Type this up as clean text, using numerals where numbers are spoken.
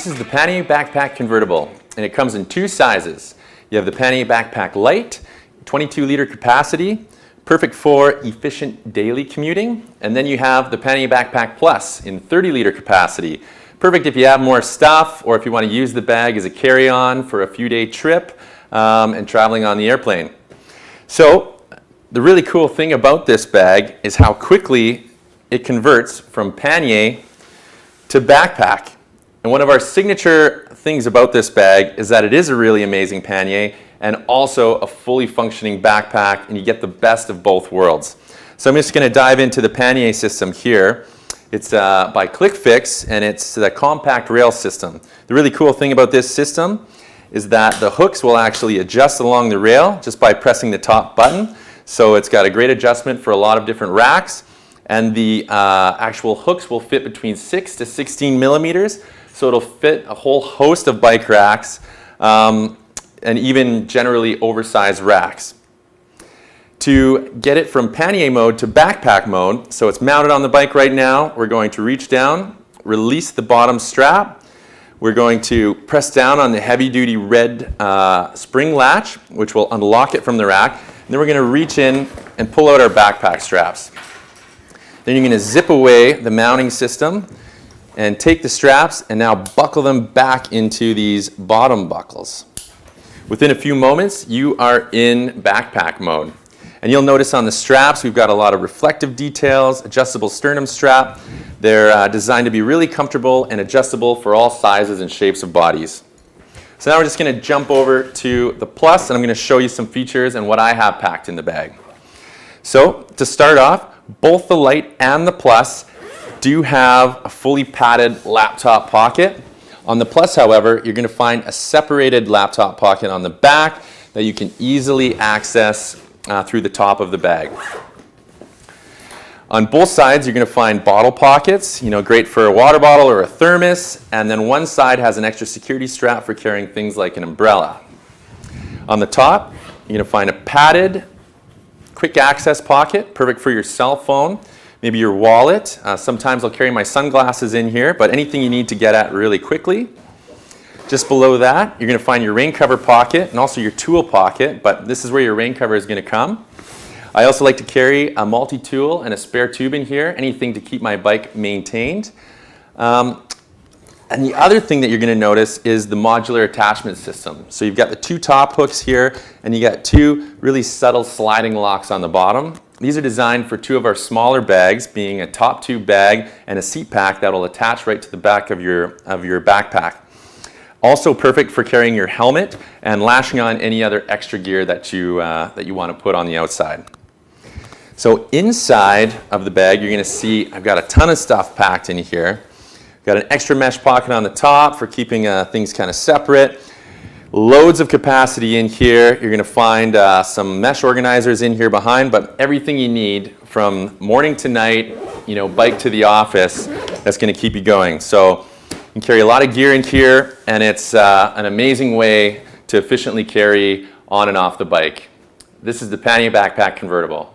This is the Pannier Backpack Convertible, and it comes in two sizes. You have the Pannier Backpack Lite, 22-liter capacity, perfect for efficient daily commuting. And then you have the Pannier Backpack Plus in 30-liter capacity, perfect if you have more stuff or if you want to use the bag as a carry-on for a few-day trip and traveling on the airplane. So the really cool thing about this bag is how quickly it converts from pannier to backpack. And one of our signature things about this bag is that it is a really amazing pannier and also a fully functioning backpack, and you get the best of both worlds. So I'm just going to dive into the pannier system here. It's by ClickFix, and it's the compact rail system. The really cool thing about this system is that the hooks will actually adjust along the rail just by pressing the top button. So it's got a great adjustment for a lot of different racks, and the actual hooks will fit between 6 to 16 millimeters. So it'll fit a whole host of bike racks and even generally oversized racks. To get it from pannier mode to backpack mode, so it's mounted on the bike right now, we're going to reach down, release the bottom strap. We're going to press down on the heavy-duty red spring latch, which will unlock it from the rack. And then we're going to reach in and pull out our backpack straps. Then you're going to zip away the mounting system and take the straps and now buckle them back into these bottom buckles. Within a few moments, you are in backpack mode. And you'll notice on the straps, we've got a lot of reflective details, adjustable sternum strap. They're designed to be really comfortable and adjustable for all sizes and shapes of bodies. So now we're just going to jump over to the Plus, and I'm going to show you some features and what I have packed in the bag. So to start off, both the Lite and the Plus do have a fully padded laptop pocket. On the Plus, however, you're going to find a separated laptop pocket on the back that you can easily access through the top of the bag. On both sides, you're going to find bottle pockets, great for a water bottle or a thermos, and then one side has an extra security strap for carrying things like an umbrella. On the top, you're going to find a padded, quick access pocket, perfect for your cell phone, maybe your wallet. Sometimes I'll carry my sunglasses in here, but anything you need to get at really quickly. Just below that, you're going to find your rain cover pocket and also your tool pocket, but this is where your rain cover is going to come. I also like to carry a multi-tool and a spare tube in here, anything to keep my bike maintained. And the other thing that you're going to notice is the modular attachment system. So you've got the two top hooks here, and you got two really subtle sliding locks on the bottom. These are designed for two of our smaller bags, being a top tube bag and a seat pack that will attach right to the back of your backpack. Also perfect for carrying your helmet and lashing on any other extra gear that you want to put on the outside. So inside of the bag, you're going to see I've got a ton of stuff packed in here. Got an extra mesh pocket on the top for keeping things kind of separate. Loads of capacity in here. You're going to find some mesh organizers in here behind, but everything you need from morning to night, bike to the office, that's going to keep you going. So you can carry a lot of gear in here, and it's an amazing way to efficiently carry on and off the bike. This is the Pannier Backpack Convertible.